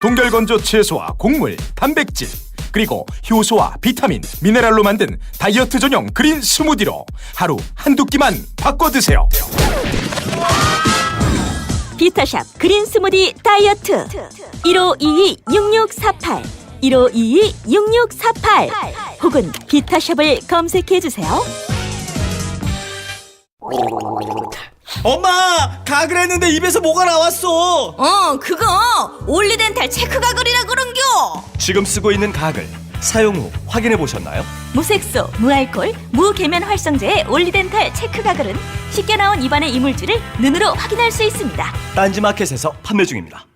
동결건조 채소와 곡물, 단백질, 그리고 효소와 비타민, 미네랄로 만든 다이어트 전용 그린 스무디로 하루 한두 끼만 바꿔 드세요. 비타샵 그린 스무디 다이어트 1522-6648 1522-6648 혹은 비타샵을 검색해주세요. 엄마! 가글 했는데 입에서 뭐가 나왔어! 그거 올리덴탈 체크 가글이라 그런겨. 지금 쓰고 있는 가글 사용 후 확인해 보셨나요? 무색소, 무알콜, 무계면 활성제의 올리덴탈 체크 가글은 쉽게 나온 입안의 이물질을 눈으로 확인할 수 있습니다. 딴지마켓에서 판매 중입니다.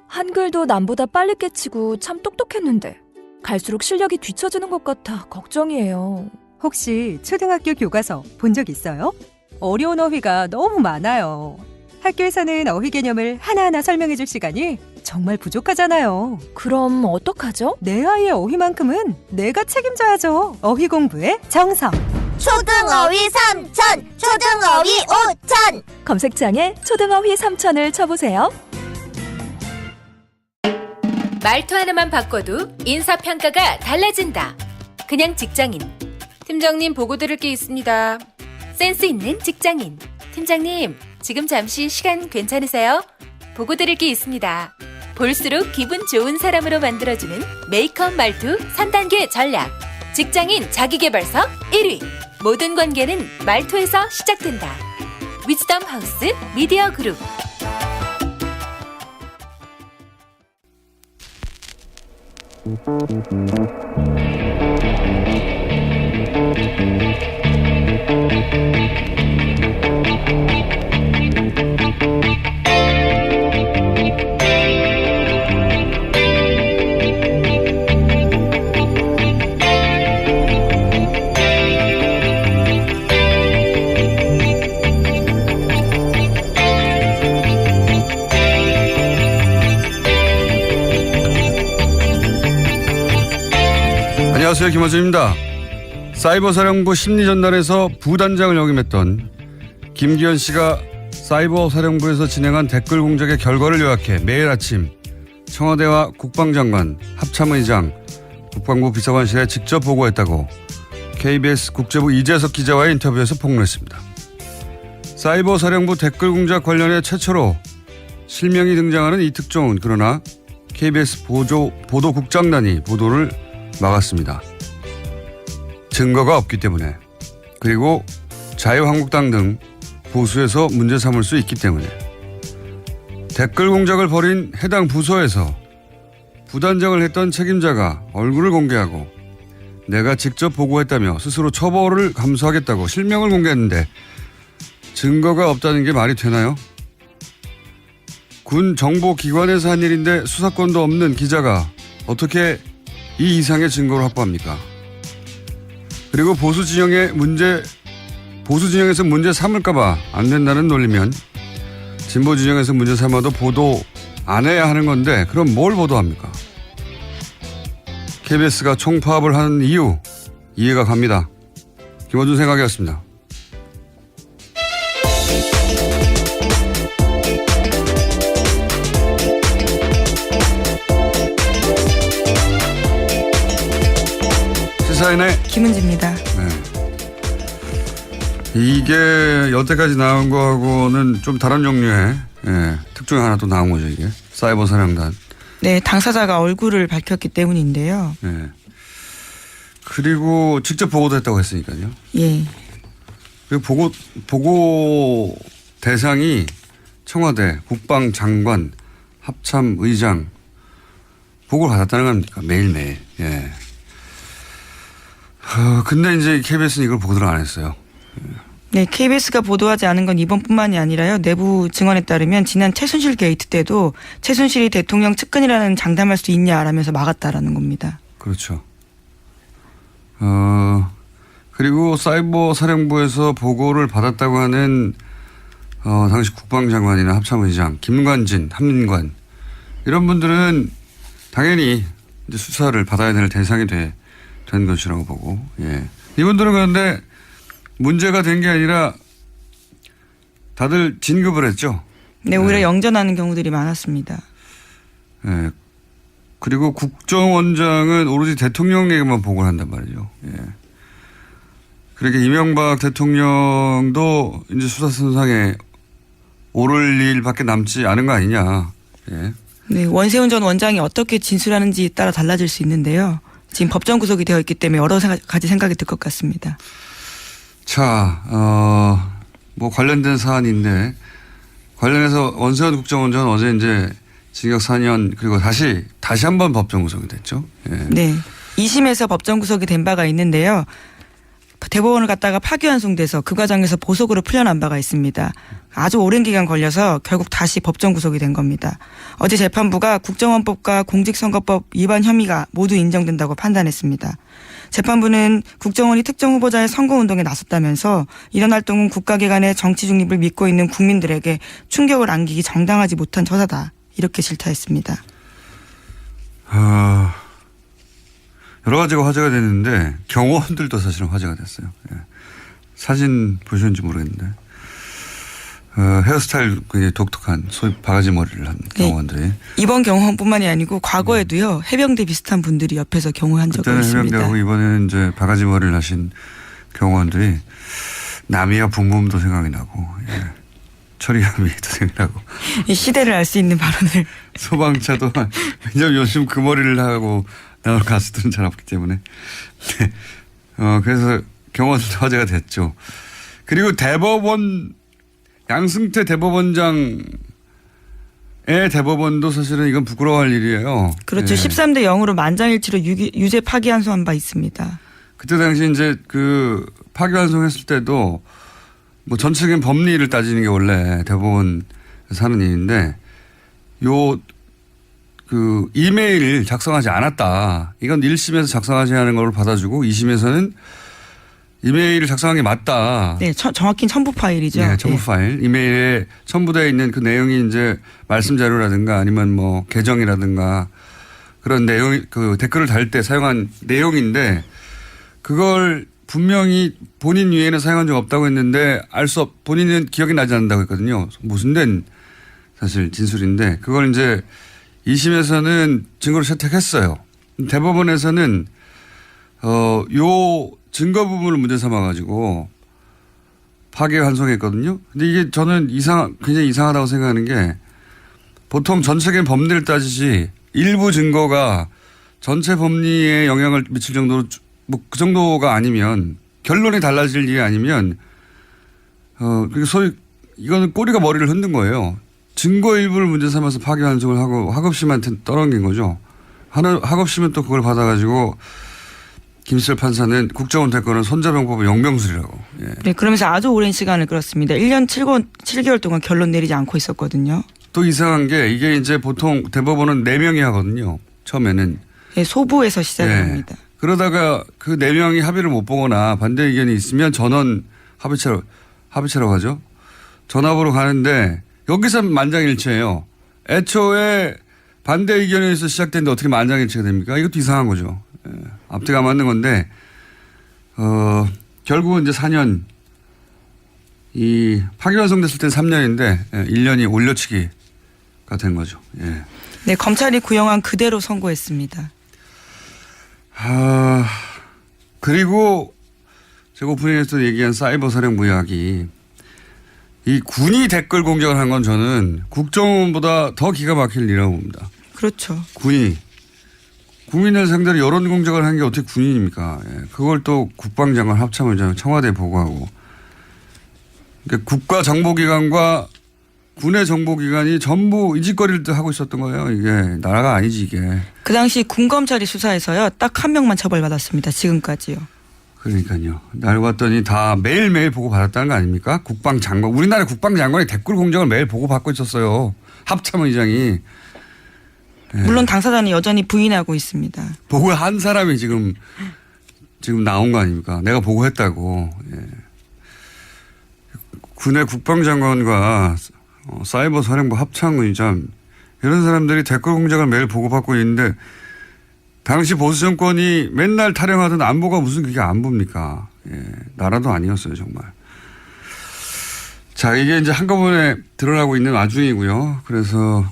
한글도 남보다 빨리 깨치고 참 똑똑했는데 갈수록 실력이 뒤처지는 것 같아 걱정이에요. 혹시 초등학교 교과서 본 적 있어요? 어려운 어휘가 너무 많아요. 학교에서는 어휘 개념을 하나하나 설명해 줄 시간이 정말 부족하잖아요. 그럼 어떡하죠? 내 아이의 어휘만큼은 내가 책임져야죠. 어휘 공부의 정성. 초등어휘 3천, 초등어휘 5천. 검색창에 초등어휘 3천을 쳐보세요. 말투 하나만 바꿔도 인사평가가 달라진다. 그냥 직장인. 팀장님 보고 드릴 게 있습니다. 센스 있는 직장인. 팀장님, 지금 잠시 시간 괜찮으세요? 보고 드릴 게 있습니다. 볼수록 기분 좋은 사람으로 만들어주는 메이크업 말투 3단계 전략. 직장인 자기계발서 1위. 모든 관계는 말투에서 시작된다. 위즈덤 하우스 미디어 그룹. 안녕하세요, 김어준입니다. 사이버사령부 심리전단에서 부단장을 역임했던 김기현 씨가 사이버사령부에서 진행한 댓글 공작의 결과를 요약해 매일 아침 청와대와 국방장관, 합참의장, 국방부 비서관실에 직접 보고했다고 KBS 국제부 이재석 기자와의 인터뷰에서 폭로했습니다. 사이버사령부 댓글 공작 관련해 최초로 실명이 등장하는 이 특종은 그러나 KBS 보도국장단이 보도를 막았습니다. 증거가 없기 때문에, 그리고 자유한국당 등 보수에서 문제 삼을 수 있기 때문에. 댓글 공작을 벌인 해당 부서에서 부단장을 했던 책임자가 얼굴을 공개하고 내가 직접 보고했다며 스스로 처벌을 감수하겠다고 실명을 공개했는데 증거가 없다는 게 말이 되나요? 군 정보기관에서 한 일인데 수사권도 없는 기자가 어떻게 이 이상의 증거를 확보합니까? 그리고 보수 진영에서 문제 삼을까봐 안 된다는 논리면 진보 진영에서 문제 삼아도 보도 안 해야 하는 건데 그럼 뭘 보도합니까? KBS가 총파업을 하는 이유 이해가 갑니다. 김어준 생각이었습니다. 시사인의 김은지입니다. 네. 이게 여태까지 나온 거하고는 좀 다른 종류의 특종이 하나 또 나온 거죠, 이게. 사이버 사령단. 네, 당사자가 얼굴을 밝혔기 때문인데요. 네. 그리고 직접 보고도 했다고 했으니까요. 예. 그리고 보고 대상이 청와대, 국방장관, 합참의장 보고를 받았다는 겁니까? 매일매일. 예. 근데 이제 KBS는 이걸 보도를 안 했어요. 네, KBS가 보도하지 않은 건 이번뿐만이 아니라요. 내부 증언에 따르면 지난 최순실 게이트 때도 최순실이 대통령 측근이라는 장담할 수 있냐라면서 막았다라는 겁니다. 그렇죠. 그리고 사이버 사령부에서 보고를 받았다고 하는 당시 국방장관이나 합참의장, 김관진, 한민관 이런 분들은 당연히 이제 수사를 받아야 될 대상이 된 것이라고 보고, 예. 이분들은 그런데 문제가 된 게 아니라 다들 진급을 했죠. 네, 오히려 영전하는 경우들이 많았습니다. 예. 그리고 국정원장은 오로지 대통령에게만 보고를 한단 말이죠. 예. 그러니까 이명박 대통령도 이제 수사선상에 오를 일밖에 남지 않은 거 아니냐. 예. 네, 원세훈 전 원장이 어떻게 진술하는지에 따라 달라질 수 있는데요. 지금 법정 구속이 되어 있기 때문에 여러 가지 생각이 들 것 같습니다. 자, 뭐 관련된 사안인데 관련해서 원세훈 국정원장은 어제 이제 징역 4년 그리고 다시 한번 법정 구속이 됐죠. 예. 네. 2심에서 법정 구속이 된 바가 있는데요. 대법원을 갔다가 파기환송돼서 그 과정에서 보석으로 풀려난 바가 있습니다. 아주 오랜 기간 걸려서 결국 다시 법정 구속이 된 겁니다. 어제 재판부가 국정원법과 공직선거법 위반 혐의가 모두 인정된다고 판단했습니다. 재판부는 국정원이 특정 후보자의 선거운동에 나섰다면서 이런 활동은 국가기관의 정치 중립을 믿고 있는 국민들에게 충격을 안기기 정당하지 못한 처사다. 이렇게 질타했습니다. 여러 가지가 화제가 됐는데 경호원들도 사실은 화제가 됐어요. 예. 사진 보셨는지 모르겠는데 헤어스타일 굉장히 독특한 소위 바가지 머리를 한 경호원들이. 네. 이번 경호원뿐만이 아니고 과거에도요. 해병대 비슷한 분들이 옆에서 경호한 적이 그때는 있습니다. 해병대하고 이번에는 이제 바가지 머리를 하신 경호원들이 남이야 붐붐도 생각이 나고 예. 처리함이도 생각나고 이 시대를 알 수 있는 발언을. 소방차도 왜냐면 요즘 그 머리를 하고 나오는 가수들은 잘 없기 때문에. 네. 그래서 경호원도 화제가 됐죠. 그리고 대법원 양승태 대법원장의 대법원도 사실은 이건 부끄러워할 일이에요. 그렇죠. 네. 13대 0으로 만장일치로 유죄 파기환송한 바 있습니다. 그때 당시 이제 그 파기환송했을 때도 뭐 전체적인 법리를 따지는 게 원래 대법원 하는 일인데 그 이메일 작성하지 않았다. 이건 1심에서 작성하지 않은 걸 받아주고 2심에서는 이메일을 작성한 게 맞다. 네, 정확히는 첨부 파일이죠. 네, 첨부 파일. 이메일에 첨부되어 있는 그 내용이 이제 말씀 자료라든가 아니면 뭐 계정이라든가 그런 내용, 그 댓글을 달 때 사용한 내용인데 그걸 분명히 본인 위에는 사용한 적 없다고 했는데 본인은 기억이 나지 않는다고 했거든요. 모순된 사실 진술인데 그걸 이제 2심에서는 증거로 채택했어요. 대법원에서는 요 증거 부분을 문제 삼아가지고 파기환송했거든요. 근데 이게 저는 굉장히 이상하다고 생각하는 게 보통 전체적인 법리를 따지지 일부 증거가 전체 법리에 영향을 미칠 정도로 뭐 그 정도가 아니면 결론이 달라질 일이 아니면 소위 이거는 꼬리가 머리를 흔든 거예요. 증거 일부를 문제 삼아서 파기환송을 하고 학업심한테 떠넘긴 거죠. 학업심은 또 그걸 받아가지고 김수철 판사는 국정원 대권은 손자병법의 영명술이라고. 예. 네, 그러면서 아주 오랜 시간을 끌었습니다. 1년 7개월 동안 결론 내리지 않고 있었거든요. 또 이상한 게 이게 이제 보통 대법원은 4명이 하거든요. 처음에는. 네, 소부에서 시작을 합니다. 그러다가 그 4명이 합의를 못 보거나 반대 의견이 있으면 전원 합의체라고 하죠. 전합으로 가는데 여기서 만장일치예요. 애초에 반대 의견에서 시작됐는데 어떻게 만장일치가 됩니까? 이것도 이상한 거죠. 예. 앞뒤가 맞는 건데 결국은 이제 4년 이 파기환송됐을 땐 3년인데 1년이 올려치기가 된 거죠. 예. 네, 검찰이 구형한 그대로 선고했습니다. 그리고 제가 오프닝에서 얘기한 사이버 사령부 이야기 이 군이 댓글 공작을 한 건 저는 국정원보다 더 기가 막힐 일이라고 봅니다. 그렇죠. 군이 국민을 상대로 여론 공작을 한 게 어떻게 군인입니까? 예. 그걸 또 국방장관 합참의장 청와대에 보고하고 그러니까 국가정보기관과 군의 정보기관이 전부 이짓거리를 하고 있었던 거예요. 이게 나라가 아니지 이게. 그 당시 군검찰이 수사해서요. 딱 한 명만 처벌받았습니다. 지금까지요. 그러니까요. 알고 봤더니 다 매일매일 보고받았다는 거 아닙니까? 국방장관. 우리나라 국방장관이 댓글 공작을 매일 보고받고 있었어요. 합참의장이. 예. 물론 당사자는 여전히 부인하고 있습니다. 보고한 사람이 지금 나온 거 아닙니까? 내가 보고했다고. 예. 군의 국방장관과 사이버 사령부 합참의장 이런 사람들이 댓글 공작을 매일 보고받고 있는데 당시 보수 정권이 맨날 타령하던 안보가 무슨 그게 안보입니까? 예. 나라도 아니었어요 정말. 자 이게 이제 한꺼번에 드러나고 있는 와중이고요. 그래서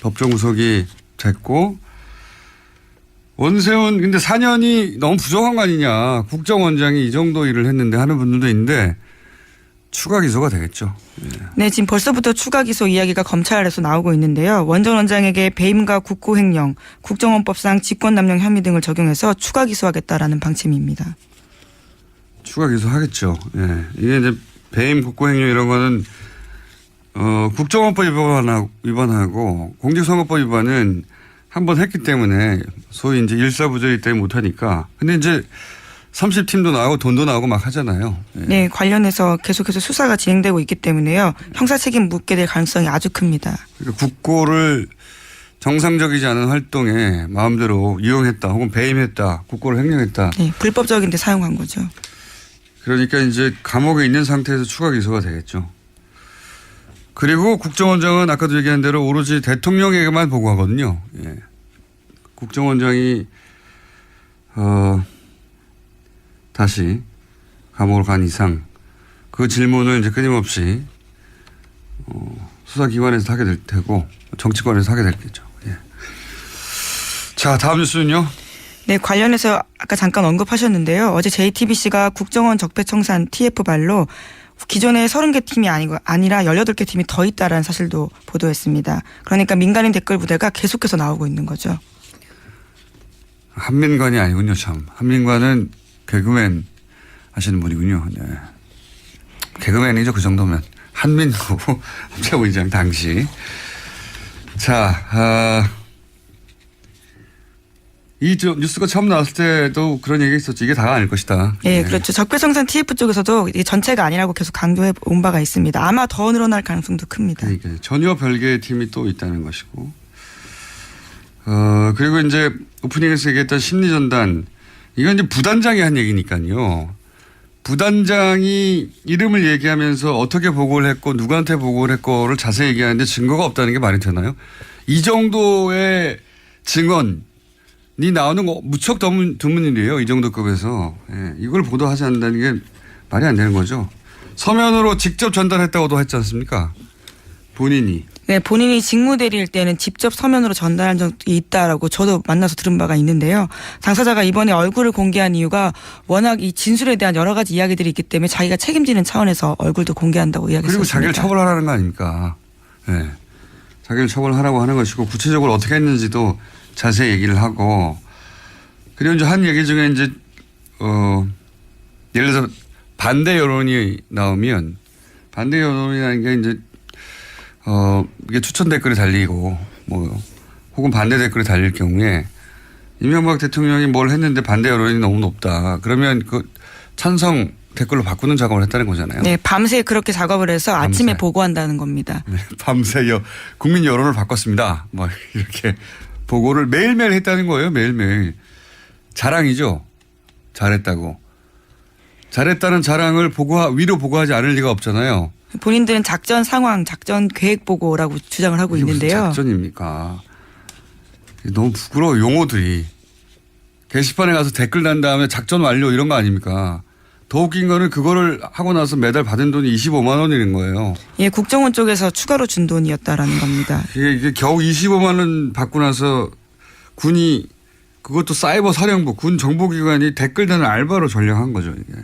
법정 구속이 됐고 원세훈 근데 4년이 너무 부족한 거 아니냐. 국정원장이 이 정도 일을 했는데 하는 분들도 있는데 추가 기소가 되겠죠. 네, 지금 벌써부터 추가 기소 이야기가 검찰에서 나오고 있는데요. 원 전 원장에게 배임과 국고횡령, 국정원법상 직권남용 혐의 등을 적용해서 추가 기소하겠다라는 방침입니다. 추가 기소하겠죠. 예. 이게 이제 배임, 국고횡령 이런 거는 국정원법 위반하고 공직선거법 위반은 한 번 했기 때문에 소위 이제 일사부조이기 때문에 못하니까. 근데 이제 30팀도 나오고 돈도 나오고 막 하잖아요. 예. 네, 관련해서 계속해서 수사가 진행되고 있기 때문에요. 형사 책임 묻게 될 가능성이 아주 큽니다. 그러니까 국고를 정상적이지 않은 활동에 마음대로 이용했다 혹은 배임했다, 국고를 횡령했다. 네, 불법적인데 사용한 거죠. 그러니까 이제 감옥에 있는 상태에서 추가 기소가 되겠죠. 그리고 국정원장은 아까도 얘기한 대로 오로지 대통령에게만 보고하거든요. 예. 국정원장이 다시 감옥을 간 이상 그 질문을 이제 끊임없이 수사기관에서 하게 될 테고 정치권에서 하게 됐겠죠. 예. 자, 다음 뉴스는요. 네, 관련해서 아까 잠깐 언급하셨는데요. 어제 JTBC가 국정원 적폐청산 TF발로 기존에 30개 팀이 아니라 18개 팀이 더 있다라는 사실도 보도했습니다. 그러니까 민간인 댓글 부대가 계속해서 나오고 있는 거죠. 한민관이 아니군요, 참. 한민관은 개그맨 하시는 분이군요. 네. 개그맨이죠, 그 정도면. 한민구 합참의장 당시. 자, 이 뉴스가 처음 나왔을 때도 그런 얘기가 있었죠. 이게 다가 아닐 것이다. 네, 그렇죠. 적폐청산 TF 쪽에서도 이게 전체가 아니라고 계속 강조해 온 바가 있습니다. 아마 더 늘어날 가능성도 큽니다. 그러니까 전혀 별개의 팀이 또 있다는 것이고. 그리고 이제 오프닝에서 얘기했던 심리전단. 이건 이제 부단장이 한 얘기니까요. 부단장이 이름을 얘기하면서 어떻게 보고를 했고 누구한테 보고를 했고를 자세히 얘기하는데 증거가 없다는 게 말이 되나요? 이 정도의 증언이 나오는 거 무척 드문 일이에요. 이 정도 급에서. 예, 이걸 보도하지 않는다는 게 말이 안 되는 거죠. 서면으로 직접 전달했다고도 했지 않습니까? 본인이. 네, 본인이 직무대리일 때는 직접 서면으로 전달한 적이 있다라고 저도 만나서 들은 바가 있는데요. 당사자가 이번에 얼굴을 공개한 이유가 워낙 이 진술에 대한 여러 가지 이야기들이 있기 때문에 자기가 책임지는 차원에서 얼굴도 공개한다고 이야기했습니다. 그리고 자기를 처벌하라는 거 아닙니까? 네. 자기를 처벌하라고 하는 것이고 구체적으로 어떻게 했는지도 자세히 얘기를 하고 그리고 이제 한 얘기 중에 이제 예를 들어서 반대 여론이 나오면 반대 여론이라는 게 이제 이게 추천 댓글이 달리고 뭐 혹은 반대 댓글이 달릴 경우에 이명박 대통령이 뭘 했는데 반대 여론이 너무 높다. 그러면 그 찬성 댓글로 바꾸는 작업을 했다는 거잖아요. 네, 밤새 그렇게 작업을 해서 밤새. 아침에 보고한다는 겁니다. 네, 밤새 국민 여론을 바꿨습니다. 뭐 이렇게 보고를 매일매일 했다는 거예요. 매일매일. 자랑이죠. 잘했다고. 잘했다는 자랑을 위로 보고하지 않을 리가 없잖아요. 본인들은 작전 상황, 작전 계획 보고라고 주장을 하고 이게 있는데요. 무슨 작전입니까? 너무 부끄러워 용어들이. 게시판에 가서 댓글 단 다음에 작전 완료 이런 거 아닙니까? 더 웃긴 거는 그거를 하고 나서 매달 받은 돈이 25만 원이는 거예요. 예, 국정원 쪽에서 추가로 준 돈이었다라는 겁니다. 이게 겨우 25만 원 받고 나서 군이 그것도 사이버 사령부 군 정보기관이 댓글 다는 알바로 전략한 거죠 이게.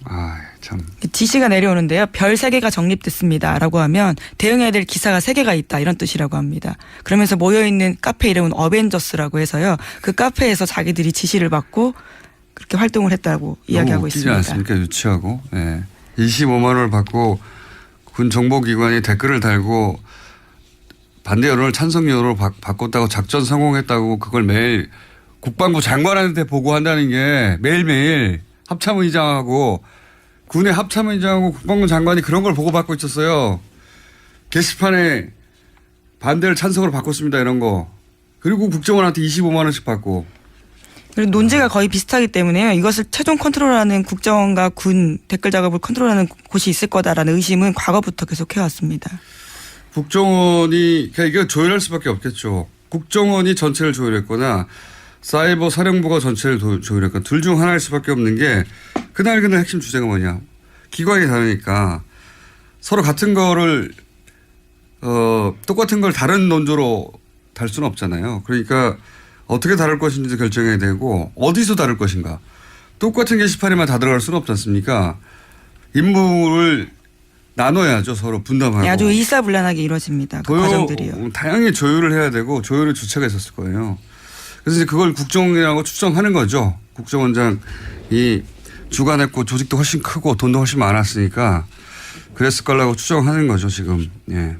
아 참. 지시가 내려오는데요. 별 3개가 적립됐습니다라고 하면 대응해야 될 기사가 3개가 있다 이런 뜻이라고 합니다. 그러면서 모여있는 카페 이름은 어벤져스라고 해서요. 그 카페에서 자기들이 지시를 받고 그렇게 활동을 했다고 이야기하고 웃기지 있습니다. 않습니까? 유치하고. 네. 25만 원을 받고 군 정보기관이 댓글을 달고 반대 여론을 찬성 여론으로 바꿨다고 작전 성공했다고 그걸 매일 국방부 장관한테 보고한다는 게 매일매일 합참의장하고 군의 합참의장하고 국방부 장관이 그런 걸 보고받고 있었어요. 게시판에 반대를 찬성으로 바꿨습니다 이런 거. 그리고 국정원한테 25만 원씩 받고. 그리고 논제가 거의 비슷하기 때문에요. 이것을 최종 컨트롤하는 국정원과 군 댓글 작업을 컨트롤하는 곳이 있을 거다라는 의심은 과거부터 계속 해왔습니다. 국정원이 이게 조율할 수밖에 없겠죠. 국정원이 전체를 조율했거나 사이버 사령부가 전체를 조율했거나 둘 중 하나일 수밖에 없는 게 그날 핵심 주제가 뭐냐. 기관이 다르니까 서로 같은 거를 똑같은 걸 다른 논조로 달 수는 없잖아요. 그러니까 어떻게 다룰 것인지 결정해야 되고 어디서 다룰 것인가. 똑같은 게시판에만 다 들어갈 수는 없지 않습니까? 임무를 나눠야죠. 서로 분담하고. 네, 아주 일사불란하게 이루어집니다. 그 과정들이요. 다양히 조율을 해야 되고 조율의 주체가 있었을 거예요. 그래서 이제 그걸 국정이라고 추정하는 거죠. 국정원장이 주관했고 조직도 훨씬 크고 돈도 훨씬 많았으니까 그랬을 거라고 추정하는 거죠. 지금. 예.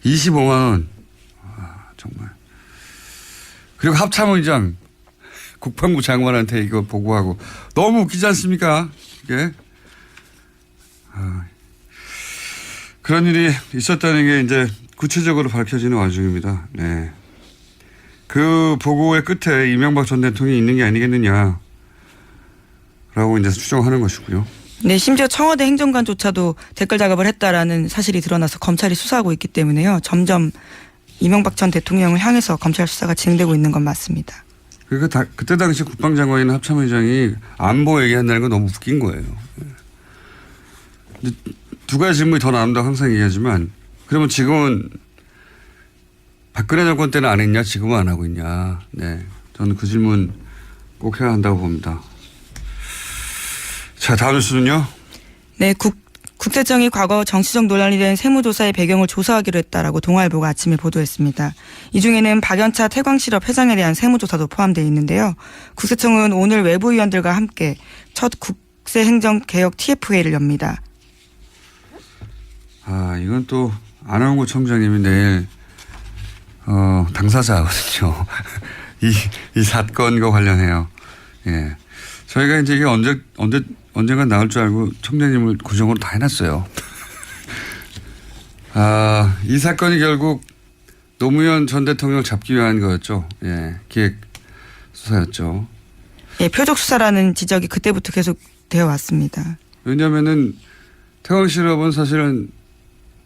25만 원. 아, 정말. 그리고 합참의장 국방부 장관한테 이거 보고하고 너무 웃기지 않습니까? 이게. 그런 일이 있었다는 게 이제 구체적으로 밝혀지는 와중입니다. 네. 그 보고의 끝에 이명박 전 대통령이 있는 게 아니겠느냐라고 이제 추정하는 것이고요. 네, 심지어 청와대 행정관조차도 댓글 작업을 했다라는 사실이 드러나서 검찰이 수사하고 있기 때문에요. 점점 이명박 전 대통령을 향해서 검찰 수사가 진행되고 있는 건 맞습니다. 그러니까 그때 당시 국방장관이나 합참의장이 안보 얘기한다는 건 너무 웃긴 거예요. 두 가지 질문이 더 나온다고 항상 얘기하지만 그러면 지금은 박근혜 정권 때는 안 했냐 지금은 안 하고 있냐. 네, 저는 그 질문 꼭 해야 한다고 봅니다. 자, 다음 뉴스는요. 네, 국세청이 과거 정치적 논란이 된 세무조사의 배경을 조사하기로 했다라고 동아일보가 아침에 보도했습니다. 이 중에는 박연차 태광실업 회장에 대한 세무조사도 포함되어 있는데요. 국세청은 오늘 외부위원들과 함께 첫 국세행정개혁 TF회의를 엽니다. 아, 이건 또 안원구 청장님이 내일 당사자거든요. 이 사건과 관련해요. 예. 저희가 이제 이게 언젠가 나올 줄 알고 청장님을 구정으로 다 해놨어요. 아, 이 사건이 결국 노무현 전 대통령을 잡기 위한 거였죠. 예. 기획 수사였죠. 예, 표적 수사라는 지적이 그때부터 계속 되어 왔습니다. 왜냐면은 태광실업은 사실은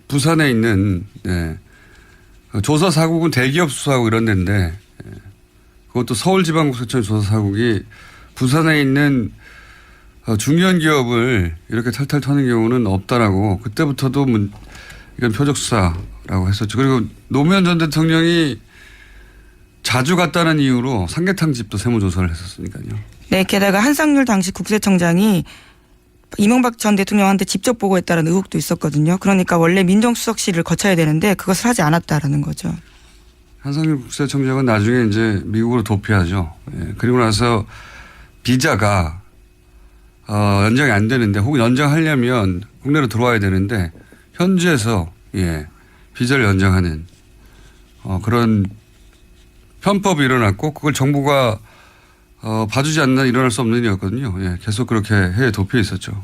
부산에 있는, 예. 조사사국은 대기업 수사하고 이런 데인데, 예. 그것도 서울지방국세청 조사사국이 부산에 있는 중요한 기업을 이렇게 탈탈 터는 경우는 없다라고 그때부터도 이건 표적수사라고 했었죠. 그리고 노무현 전 대통령이 자주 갔다는 이유로 삼계탕 집도 세무조사를 했었으니까요. 네, 게다가 한상률 당시 국세청장이 이명박 전 대통령한테 직접 보고했다는 의혹도 있었거든요. 그러니까 원래 민정수석실을 거쳐야 되는데 그것을 하지 않았다라는 거죠. 한상률 국세청장은 나중에 이제 미국으로 도피하죠. 예. 그리고 나서 비자가 연장이 안 되는데 혹은 연장하려면 국내로 들어와야 되는데 현지에서 예, 비자를 연장하는 그런 편법이 일어났고 그걸 정부가 봐주지 않는 일어날 수 없는 일이었거든요. 예, 계속 그렇게 해외에 도피해 있었죠.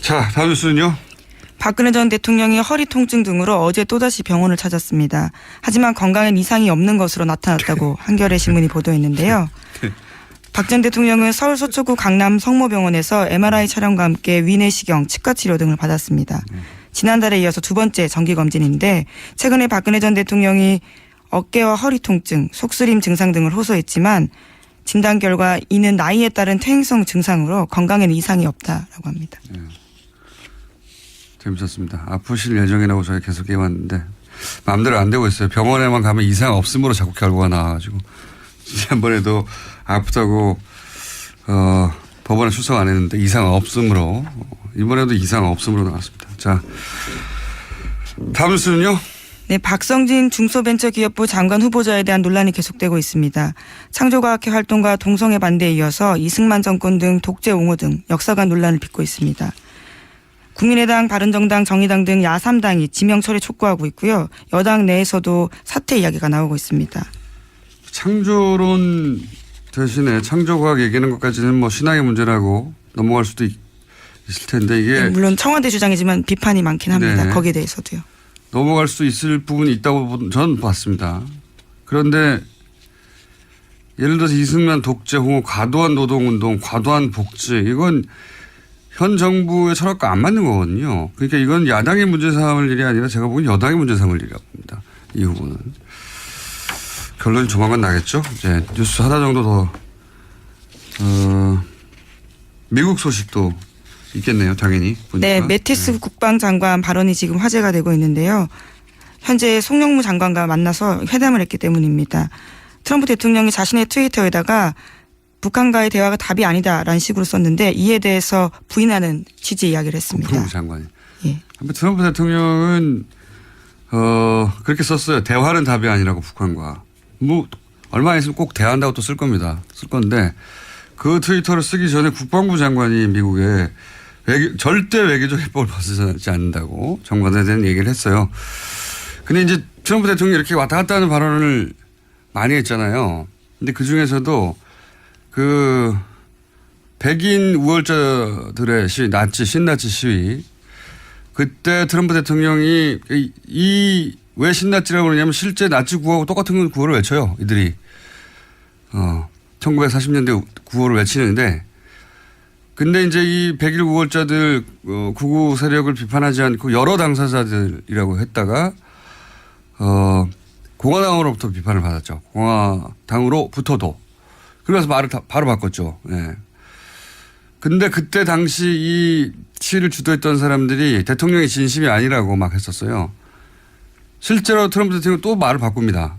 자, 다음 뉴스는요. 박근혜 전 대통령이 허리 통증 등으로 어제 또다시 병원을 찾았습니다. 하지만 건강엔 이상이 없는 것으로 나타났다고 한겨레 신문이 보도했는데요. 박 전 대통령은 서울 서초구 강남 성모병원에서 MRI 촬영과 함께 위내시경, 치과치료 등을 받았습니다. 지난달에 이어서 두 번째 정기검진인데 최근에 박근혜 전 대통령이 어깨와 허리 통증, 속쓰림 증상 등을 호소했지만 진단 결과 이는 나이에 따른 퇴행성 증상으로 건강에는 이상이 없다라고 합니다. 네. 재밌었습니다. 아프실 예정이라고 저희 계속 해왔는데 마음대로 안 되고 있어요. 병원에만 가면 이상 없음으로 자꾸 결과가 나와가지고 지난번에도 아프다고 법원에 출석 안 했는데 이상 없음으로 이번에도 이상 없음으로 나왔습니다. 자, 다음 뉴스는요. 네, 박성진 중소벤처기업부 장관 후보자에 대한 논란이 계속되고 있습니다. 창조과학회 활동과 동성애 반대에 이어서 이승만 정권 등 독재 옹호 등 역사관 논란을 빚고 있습니다. 국민의당, 바른정당, 정의당 등 야3당이 지명 처리 촉구하고 있고요. 여당 내에서도 사퇴 이야기가 나오고 있습니다. 창조론 대신에 창조과학 얘기하는 것까지는 뭐 신앙의 문제라고 넘어갈 수도 있을 텐데 이게. 네, 물론 청와대 주장이지만 비판이 많긴 합니다. 네. 거기에 대해서도요. 넘어갈 수 있을 부분이 있다고 저는 봤습니다. 그런데 예를 들어서 이승만 독재 옹호, 과도한 노동운동, 과도한 복지 이건 현 정부의 철학과 안 맞는 거거든요. 그러니까 이건 야당의 문제 삼을 일이 아니라 제가 보기엔 여당의 문제 삼을 일이라고 봅니다. 이 후보는. 결론이 조만간 나겠죠. 이제 뉴스 하나 정도 더 미국 소식도 있겠네요. 당연히. 보니까. 네, 매티스 국방장관 발언이 지금 화제가 되고 있는데요. 현재 송영무 장관과 만나서 회담을 했기 때문입니다. 트럼프 대통령이 자신의 트위터에다가 북한과의 대화가 답이 아니다라는 식으로 썼는데 이에 대해서 부인하는 취지의 이야기를 했습니다. 국방부 장관이. 예. 트럼프 대통령은 그렇게 썼어요. 대화는 답이 아니라고 북한과. 뭐 얼마 있으면 꼭 대화한다고 또 쓸 겁니다. 쓸 건데 그 트위터를 쓰기 전에 국방부 장관이 미국에 절대 외교적 해법을 벗어나지 않는다고 정관에 대한 얘기를 했어요. 근데 이제 트럼프 대통령이 이렇게 왔다 갔다 하는 발언을 많이 했잖아요. 근데 그 중에서도 그 백인 우월자들의 시위, 신나치 시위. 그때 트럼프 대통령이 왜 신나치라고 그러냐면 실제 나치 구호하고 똑같은 구호를 외쳐요. 이들이. 1940년대 구호를 외치는데 근데 이제 이 백일 우월자들 구구 세력을 비판하지 않고 여러 당사자들이라고 했다가 공화당으로부터 비판을 받았죠. 공화당으로부터도. 그래서 말을 바로 바꿨죠. 예. 근데 그때 당시 이 시위를 주도했던 사람들이 대통령의 진심이 아니라고 막 했었어요. 실제로 트럼프 대통령은 또 말을 바꿉니다.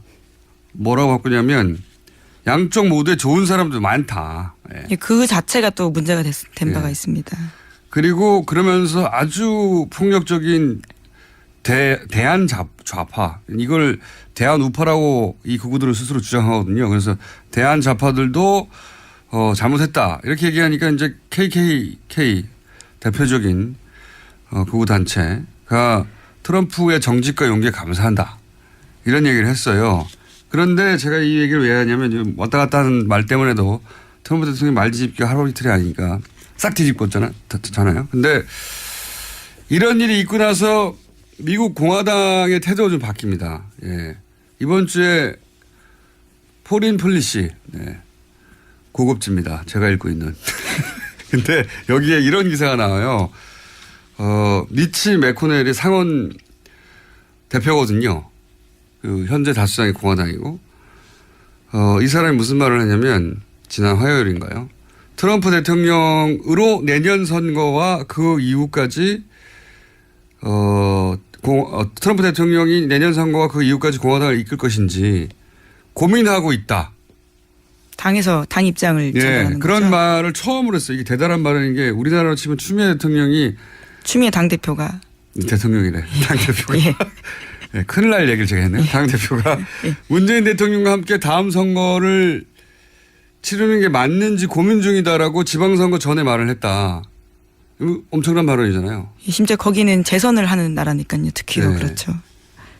뭐라고 바꾸냐면 양쪽 모두에 좋은 사람도 많다. 예. 그 자체가 또 문제가 된 바가 예. 있습니다. 그리고 그러면서 아주 폭력적인 대한 좌파 이걸 대한 우파라고 이 극우들은 스스로 주장하거든요. 그래서 대한 좌파들도 잘못했다 이렇게 얘기하니까 이제 KKK 대표적인 극우 단체가 트럼프의 정직과 용기에 감사한다 이런 얘기를 했어요. 그런데 제가 이 얘기를 왜 하냐면 왔다 갔다 하는 말 때문에도 트럼프 대통령이 말 뒤집기가 하루 이틀이 아니니까 싹 뒤집었잖아요. 근데 이런 일이 있고 나서 미국 공화당의 태도가 좀 바뀝니다. 예. 이번 주에 포린 폴리시 네. 고급집니다. 제가 읽고 있는. 근데 여기에 이런 기사가 나와요. 미치 매코넬이 상원 대표거든요. 그 현재 다수당이 공화당이고 이 사람이 무슨 말을 하냐면 지난 화요일인가요? 트럼프 대통령으로 내년 선거와 그 이후까지 트럼프 대통령이 내년 선거와 그 이후까지 공화당을 이끌 것인지 고민하고 있다. 당 입장을 전달하는 그런 거죠. 말을 처음으로 했어요. 이게 대단한 말인 게 우리나라로 치면 추미애 대통령이 추미애 당대표가 대통령이래. 당대표가. 예. 네, 큰일 날 얘기를 제가 했네요. 당대표가 문재인 대통령과 함께 다음 선거를 치르는 게 맞는지 고민 중이다라고 지방선거 전에 말을 했다. 이거 엄청난 발언이잖아요. 심지어 거기는 재선을 하는 나라니까요. 특히도 네. 그렇죠.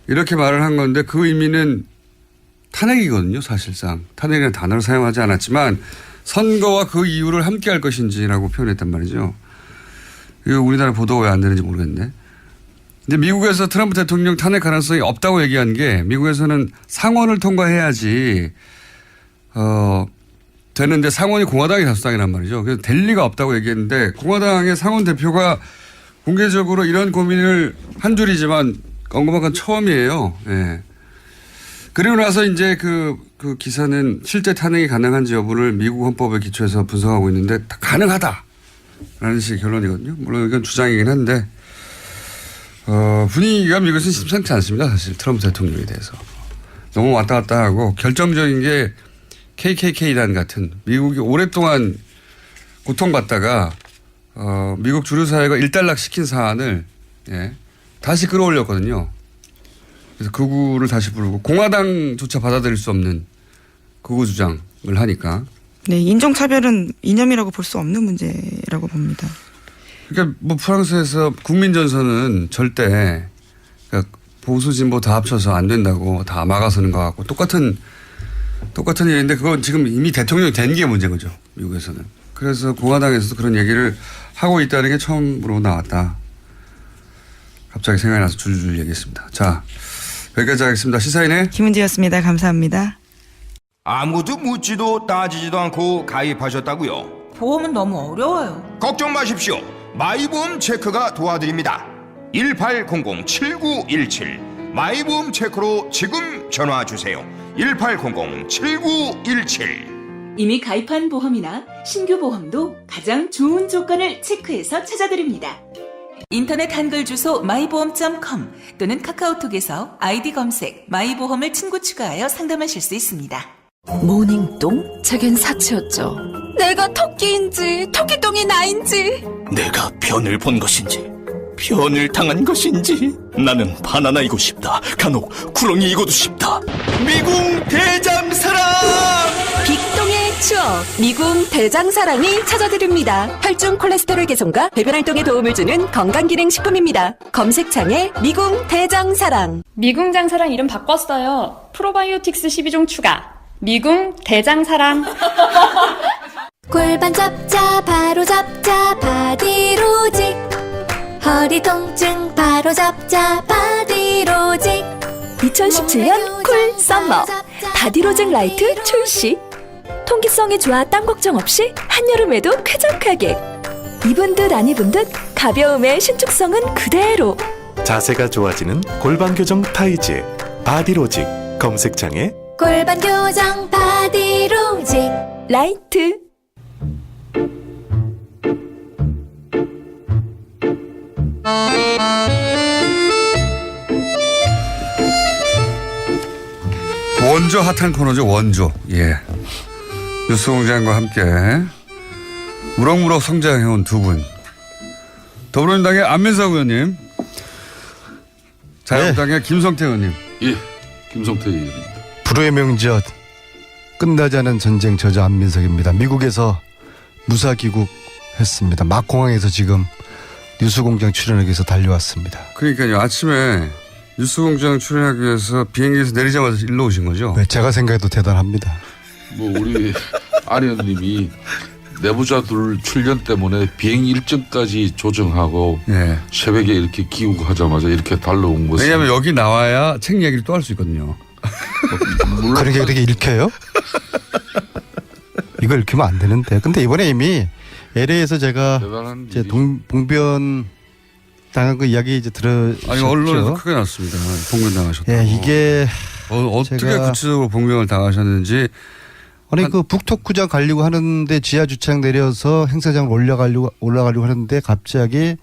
이렇게 말을 한 건데 그 의미는 탄핵이거든요. 사실상. 탄핵이라는 단어를 사용하지 않았지만 선거와 그 이유를 함께 할 것인지라고 표현했단 말이죠. 이거 우리나라 보도가 왜 안 되는지 모르겠네. 근데 미국에서 트럼프 대통령 탄핵 가능성이 없다고 얘기한 게 미국에서는 상원을 통과해야지 되는데 상원이 공화당이 다수당이란 말이죠. 그래서 될 리가 없다고 얘기했는데 공화당의 상원 대표가 공개적으로 이런 고민을 한 줄이지만 언급한 건 처음이에요. 예. 그리고 나서 이제 그 기사는 실제 탄핵이 가능한지 여부를 미국 헌법에 기초해서 분석하고 있는데 다 가능하다라는 식의 결론이거든요. 물론 이건 주장이긴 한데 분위기가 미국에서는 심상치 않습니다. 사실 트럼프 대통령에 대해서. 너무 왔다 갔다 하고 결정적인 게 KKK단 같은 미국이 오랫동안 고통받다가 미국 주류 사회가 일단락 시킨 사안을 다시 끌어올렸거든요. 그래서 극우를 다시 부르고 공화당조차 받아들일 수 없는 극우 주장을 하니까. 네, 인종차별은 이념이라고 볼 수 없는 문제라고 봅니다. 그러니까 뭐 프랑스에서 국민전선은 절대 그러니까 보수 진보 다 합쳐서 안 된다고 다 막아서는 것 같고 똑같은 일인데 그건 지금 이미 대통령이 된 게 문제인 거죠. 미국에서는. 그래서 공화당에서도 그런 얘기를 하고 있다는 게 처음으로 나왔다. 갑자기 생각이 나서 줄줄 얘기했습니다. 자, 여기까지 하겠습니다. 시사인의 김은지였습니다. 감사합니다. 아무도 묻지도 따지지도 않고 가입하셨다고요? 보험은 너무 어려워요. 걱정 마십시오. 마이보험 체크가 도와드립니다. 1800-7917 마이보험 체크로 지금 전화 주세요. 1800-7917 이미 가입한 보험이나 신규 보험도 가장 좋은 조건을 체크해서 찾아드립니다. 인터넷 한글 주소 마이보험.com 또는 카카오톡에서 아이디 검색 마이보험을 친구 추가하여 상담하실 수 있습니다. 모닝똥? 제겐 사치였죠. 내가 토끼인지 토끼똥이 나인지 내가 변을 본 것인지 변을 당한 것인지 나는 바나나이고 싶다. 간혹 구렁이이고도 싶다. 미궁 대장사랑! 빅똥의 추억 미궁 대장사랑이 찾아드립니다. 혈중 콜레스테롤 개선과 배변 활동에 도움을 주는 건강기능식품입니다. 검색창에 미궁 대장사랑. 미궁 장사랑 이름 바꿨어요. 프로바이오틱스 12종 추가. 미궁 대장사랑. 골반 잡자 바로 잡자 바디로직. 허리 통증 바로 잡자 바디로직. 2017년 쿨 썸머 바디로직 라이트 출시. 통기성이 좋아 땀 걱정 없이 한여름에도 쾌적하게. 입은 듯 안 입은 듯 가벼움의 신축성은 그대로. 자세가 좋아지는 골반 교정 타이즈 바디로직. 검색창에 골반 교정 바디로직 라이트. 원조 핫한 코너죠. 원조. 예. 뉴스공장과 함께 무럭무럭 성장해온 두 분. 더불어민주당의 안민석 의원님, 자유한국당의 김성태 의원님. 예, 김성태 의원입니다. 불후의 명저 끝나지 않은 전쟁 저자 안민석입니다. 미국에서 무사 귀국했습니다. 막공항에서 지금 뉴스공장 출연하기 위해서 달려왔습니다. 그러니까요. 아침에 뉴스공장 출연하기 위해서 비행기에서 내리자마자 일로 오신 거죠? 네, 제가 생각해도 대단합니다. 뭐 우리 안 의원님이 내부자들 출연 때문에 비행 일정까지 조정하고 네. 새벽에 이렇게 귀국하자마자 이렇게 달려온 것은. 왜냐하면 여기 나와야 책 이야기를 또 할 수 있거든요. 그런 게 그렇게 읽혀요? 이거 읽히면 안 되는데. 근데 이번에 이미 LA에서 제가 이제 봉변 당한 그 이야기 이제 들으셨죠? 아니 언론에서 크게 났습니다. 봉변 당하셨다고. 예, 이게 어떻게 구체적으로 봉변을 당하셨는지. 아니 그 북토크장 가려고 하는데 지하 주차장 내려서 행사장을 올라가려고 하는데 갑자기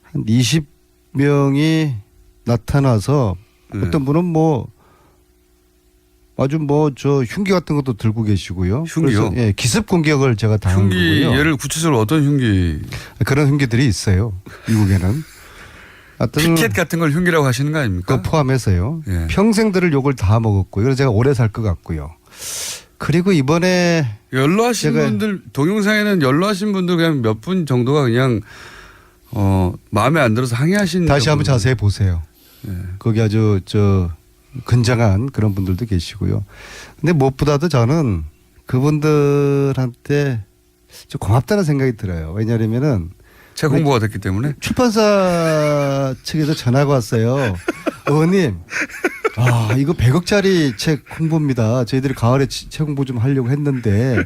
한 20명이 나타나서 어떤 분은 뭐 아주 뭐 저 흉기 같은 것도 들고 계시고요. 흉기요? 예, 기습 공격을 제가 당한 거고요. 예를 구체적으로 어떤 흉기? 그런 흉기들이 있어요. 미국에는. 피켓 같은 걸 흉기라고 하시는 거 아닙니까? 그 포함해서요. 예. 평생들을 욕을 다 먹었고요. 그래서 제가 오래 살 것 같고요. 그리고 이번에 연로하신 분들 동영상에는 연로하신 분들 그냥 몇 분 정도가 그냥 마음에 안 들어서 항의하신. 다시 한번 자세히 보세요. 예. 거기 아주 근장한 그런 분들도 계시고요. 근데 무엇보다도 저는 그분들한테 좀 고맙다는 생각이 들어요. 왜냐하면은 책 홍보가 됐기 때문에. 출판사 측에서 전화가 왔어요. 의원님, 이거 100억짜리 책 홍보입니다. 저희들이 가을에 책 홍보 좀 하려고 했는데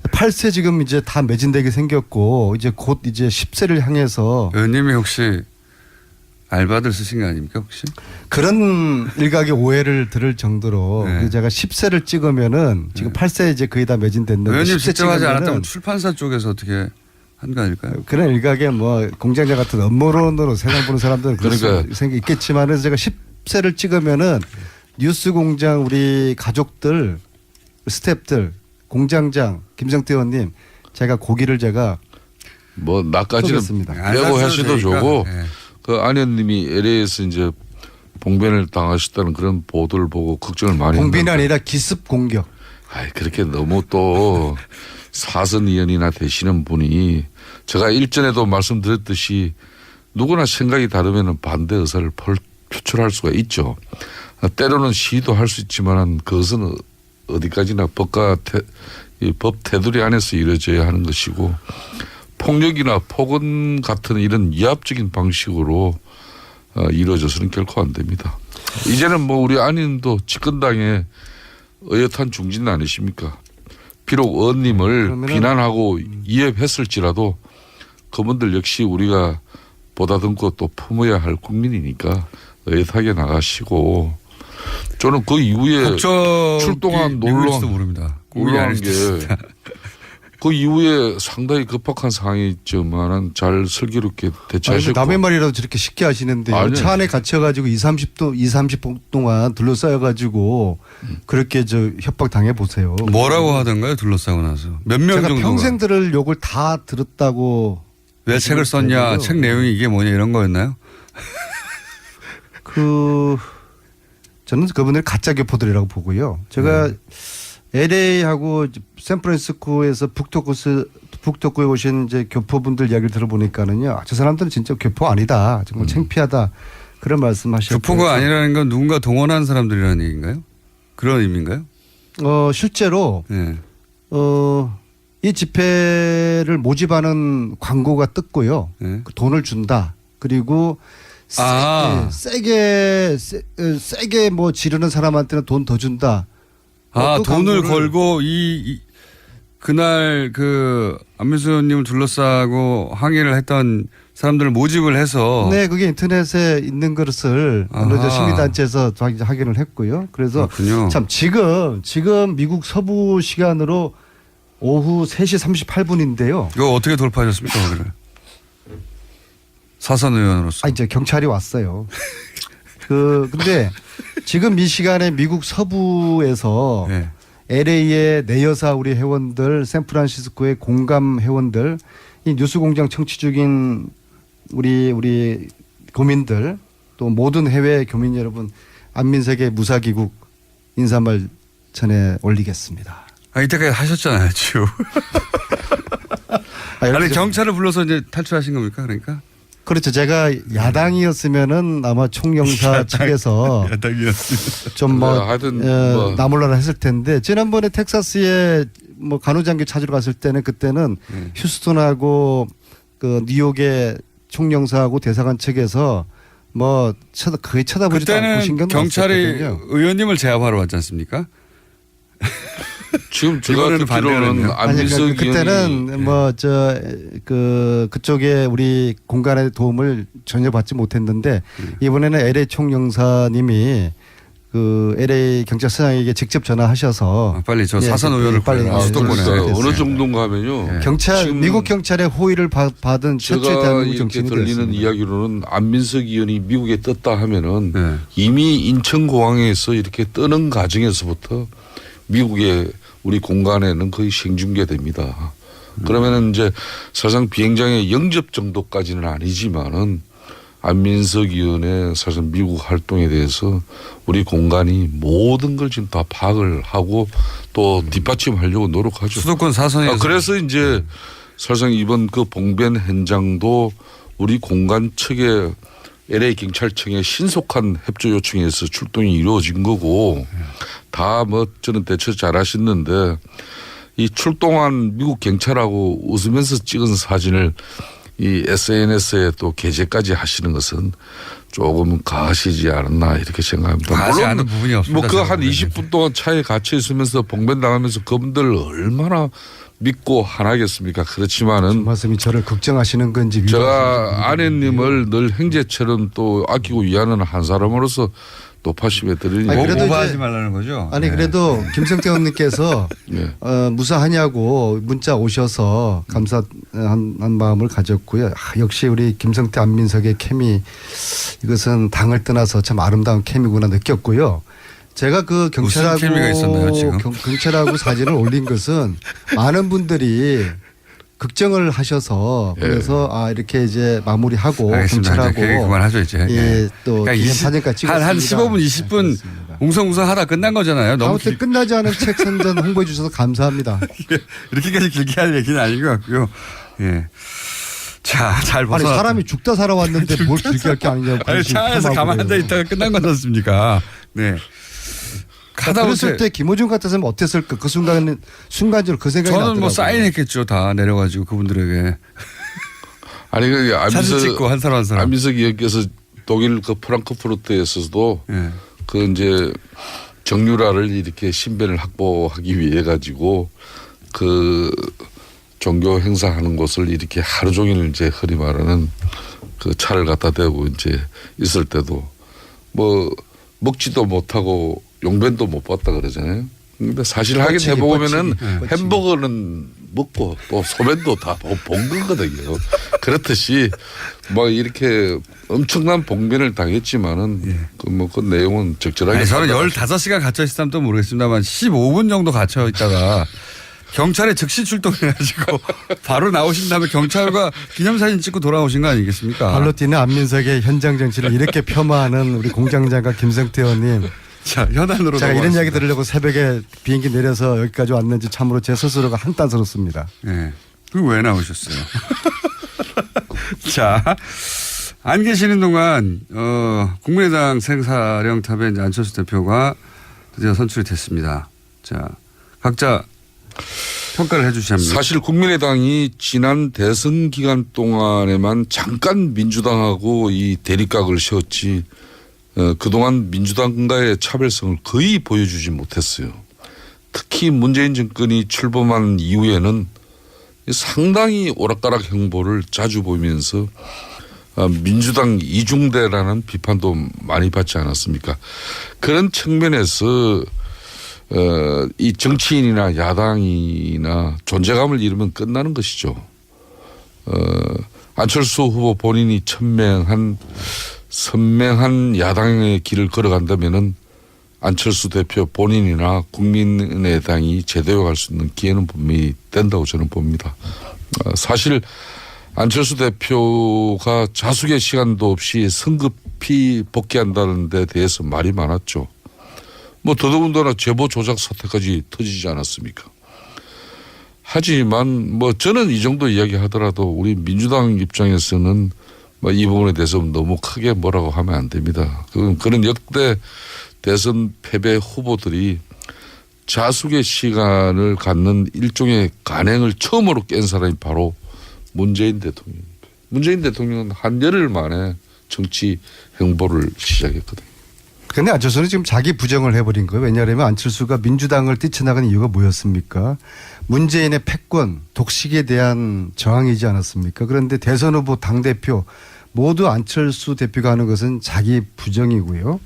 8세 지금 이제 다 매진되게 생겼고 이제 곧 이제 10세를 향해서. 의원님이 혹시 알바들 쓰신 거 아닙니까 혹시? 그런 일각의 오해를 들을 정도로 네. 제가 10세를 찍으면은 지금 8세 이제 거의 다 매진됐는데 의원님 10세 직접 하지 찍으면은 않았다면 출판사 쪽에서 어떻게 한 거 아닐까요? 그런 일각의 뭐 공장장 같은 업무론으로 세상 보는 사람들은 그러니까 생각이 있겠지만은 제가 10세를 찍으면은 뉴스 공장 우리 가족들, 스태프들, 공장장 김성태 의원님 제가 고기를 제가 뭐 나까지는 쏘겠습니다. 빼고 하셔도 좋고 네. 그 안 의원님이 LA에서 이제 봉변을 당하셨다는 그런 보도를 보고 걱정을 많이 했는데. 봉변이 아니라 기습 공격. 그렇게 너무 또 사선 의원이나 되시는 분이 제가 일전에도 말씀드렸듯이 누구나 생각이 다르면 반대 의사를 표출할 수가 있죠. 때로는 시도할 수 있지만 그것은 어디까지나 법 테두리 안에서 이루어져야 하는 것이고 폭력이나 폭언 같은 이런 위압적인 방식으로 이루어져서는 결코 안 됩니다. 이제는 뭐 우리 안인도 집권당의 어엿한 중진 아니십니까? 비록 의원님을 비난하고 이해했을지라도 그분들 역시 우리가 보다듬고 또 품어야 할 국민이니까 어엿하게 나가시고 저는 그 이후에 출동한 놀라운 모릅니다. 놀라운 게 그 이후에 상당히 급박한 상황이 있지만은 잘 슬기롭게 대처하셨고. 남의 말이라도 저렇게 쉽게 하시는데 차 안에 갇혀가지고 30분 동안 둘러싸여가지고 그렇게 협박 당해 보세요. 뭐라고 하던가요? 둘러싸고 나서 몇 명 정도가? 평생 들을 욕을 다 들었다고. 왜 책을 썼냐? 책 내용이 이게 뭐냐 이런 거였나요? 저는 그분들 가짜 교포들이라고 보고요. 제가 LA하고 샌프란시스코에서 북토크에 오신 이제 교포분들 이야기를 들어보니까는요, 저 사람들은 진짜 교포 아니다, 정말 창피하다 그런 말씀하셨고. 교포가 아니라는 건 누군가 동원한 사람들이라는 얘기인가요? 그런 의미인가요? 실제로 이 집회를 모집하는 광고가 떴고요. 그 돈을 준다. 그리고 세게 뭐 지르는 사람한테는 돈 더 준다. 돈을 걸고 그날 안민석 의원님을 둘러싸고 항의를 했던 사람들을 모집을 해서. 네, 그게 인터넷에 있는 것을 어느 시민단체에서 확인을 했고요. 그래서 그렇군요. 참 지금 미국 서부 시간으로 오후 3시 38분인데요. 이거 어떻게 돌파하셨습니까, 거기를? 사선 의원으로서. 이제 경찰이 왔어요. 근데 지금 이 시간에 미국 서부에서 LA의 내여사 우리 회원들, 샌프란시스코의 공감 회원들, 이 뉴스공장 청취 중인 우리 교민들, 또 모든 해외 교민 여러분, 안민석의 무사귀국 인사말 전해 올리겠습니다. 이때까지 하셨잖아요, 지금. 아니, 경찰을 불러서 이제 탈출하신 겁니까, 그러니까? 그렇죠. 제가 야당이었으면은 아마 총영사 측에서 좀 나몰라라 했을 텐데, 지난번에 텍사스에 뭐 간호장교 찾으러 갔을 때는 그때는 휴스턴하고 뉴욕의 총영사하고 대사관 측에서 뭐 거의 쳐다보지도 않고 신경도 안 썼거든요. 경찰이 의원님을 제압하러 왔지 않습니까? 지금 제가 듣기로는 안민석 그때는 그쪽에 우리 공간의 도움을 전혀 받지 못했는데 이번에는 LA 총영사님이 LA 경찰서장에게 직접 전화하셔서 빨리 저 사선 의원을 빨리 수도권에 어느 정도인가 하면요. 미국 경찰의 호의를 받은 최초의 대한민국 정치인이 들리는 됐습니다. 이야기로는 안민석 의원이 미국에 떴다 하면은 이미 인천공항에서 이렇게 뜨는 과정에서부터 미국의 우리 공간에는 거의 생중계됩니다. 그러면은 이제 사실상 비행장의 영접 정도까지는 아니지만은 안민석 의원의 사실 미국 활동에 대해서 우리 공간이 모든 걸 지금 다 파악을 하고 또 뒷받침하려고 노력하죠. 수도권 사선에서. 그래서 이제 사실상 이번 그 봉변 현장도 우리 공간 측에 LA 경찰청의 신속한 협조 요청에서 출동이 이루어진 거고 다 저는 대처 잘 하셨는데 이 출동한 미국 경찰하고 웃으면서 찍은 사진을 이 SNS에 또 게재까지 하시는 것은 조금 가시지 않았나 이렇게 생각합니다. 가시 않은 부분이 없습니다. 그 한 20분 동안 차에 갇혀 있으면서 봉변당하면서 그분들 얼마나 믿고 하나겠습니까? 그렇지만은 말씀이 저를 걱정하시는 건지 제가 아내님을 늘 형제처럼 또 아끼고 위하는 한 사람으로서 높아심에 드리니 오버하지 말라는 거죠. 그래도 김성태 의원님께서 무사하냐고 문자 오셔서 감사한 마음을 가졌고요. 역시 우리 김성태 안민석의 케미, 이것은 당을 떠나서 참 아름다운 케미구나 느꼈고요. 제가 그 경찰하고 사진을 올린 것은 많은 분들이 걱정을 하셔서 그래서 이렇게 이제 마무리하고 경찰하고 그만하죠 이제. 또 기념 사진까지 찍었습니다. 한 15분 20분 웅성웅성하다 끝난 거잖아요. 너무 아무튼 끝나지 않은 책 선전 홍보해 주셔서 감사합니다. 이렇게까지 길게 할 얘기는 아닌 것 같고요. 예. 자, 잘 벗어. 사람이 죽다 살아왔는데 뭘 길게 할 게 아니냐고. 차 안에서 가만히 앉아 있다가 끝난 건 않습니까? 네. 그랬을 때 김호중 같았으면 어땠을까? 그 순간적으로 그 생각이 나더라고요. 저는 사인했겠죠. 다 내려가지고 그분들에게. 아니 사진 찍고 한 사람 한 사람. 안민석 의원께서 독일 그 프랑크푸르트에서도 그 이제 정유라를 이렇게 신변을 확보하기 위해 가지고 그 종교 행사하는 곳을 이렇게 하루 종일 이제 흔히 말하는 그 차를 갖다 대고 이제 있을 때도 먹지도 못하고 용변도 못 봤다 그러잖아요. 근데 사실 확인해 보면은 햄버거는 먹고 또 소변도 다 본 거거든요. 그렇듯이 뭐 이렇게 엄청난 봉변을 당했지만은 그 내용은 적절하게. 아니, 저는 15시간 갇혀 있었다면 또 모르겠습니다만 15분 정도 갇혀 있다가 경찰에 즉시 출동해가지고 바로 나오신 다음에 경찰과 기념사진 찍고 돌아오신 거 아니겠습니까? 발로 뛰는 안민석의 현장 정치를 이렇게 폄하하는 우리 공장장과 김성태 의원님. 자, 현안으로 제가 이런 이야기 들으려고 새벽에 비행기 내려서 여기까지 왔는지 참으로 제 스스로가 한탄스럽습니다. 네. 그리고 왜 나오셨어요? 자, 안 계시는 동안 국민의당 생사령탑의 이제 안철수 대표가 드디어 선출이 됐습니다. 자, 각자 평가를 해 주시면. 사실 국민의당이 지난 대선 기간 동안에만 잠깐 민주당하고 이 대립각을 세웠지 그동안 민주당과의 차별성을 거의 보여주지 못했어요. 특히 문재인 정권이 출범한 이후에는 상당히 오락가락 행보를 자주 보이면서 민주당 이중대라는 비판도 많이 받지 않았습니까? 그런 측면에서 이 정치인이나 야당이나 존재감을 잃으면 끝나는 것이죠. 안철수 후보 본인이 선명한 야당의 길을 걸어간다면은 안철수 대표 본인이나 국민의당이 제대로 갈 수 있는 기회는 분명히 된다고 저는 봅니다. 사실 안철수 대표가 자숙의 시간도 없이 성급히 복귀한다는 데 대해서 말이 많았죠. 뭐 더더군다나 제보 조작 사태까지 터지지 않았습니까? 하지만 뭐 저는 이 정도 이야기 하더라도 우리 민주당 입장에서는 뭐 이 부분에 대해서 너무 크게 뭐라고 하면 안 됩니다. 그런 역대 대선 패배 후보들이 자숙의 시간을 갖는 일종의 간행을 처음으로 깬 사람이 바로 문재인 대통령입니다. 문재인 대통령은 한 열흘 만에 정치 행보를 시작했거든요. 그런데 안철수는 지금 자기 부정을 해버린 거예요. 왜냐하면 안철수가 민주당을 뛰쳐나가는 이유가 뭐였습니까? 문재인의 패권, 독식에 대한 저항이지 않았습니까? 그런데 대선 후보 당대표 모두 안철수 대표가 하는 것은 자기 부정이고요.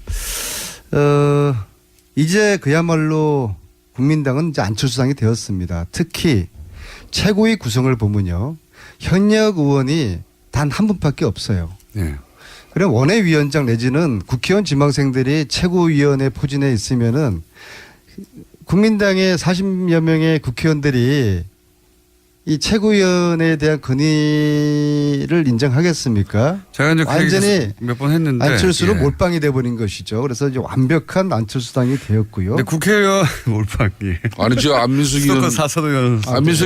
이제 그야말로 국민당은 이제 안철수당이 되었습니다. 특히 최고위 구성을 보면요. 현역 의원이 단 한 분밖에 없어요. 네. 그럼 원외위원장 내지는 국회의원 지망생들이 최고위원회 포진에 있으면은 국민당의 40여 명의 국회의원들이 이 최고위원에 대한 건의를 인정하겠습니까? 제가 이제 완전히 몇 번 했는데 안철수로 몰빵이 돼버린 것이죠. 그래서 이제 완벽한 안철수당이 되었고요. 근데 국회의원 몰빵이 아니 저 안민석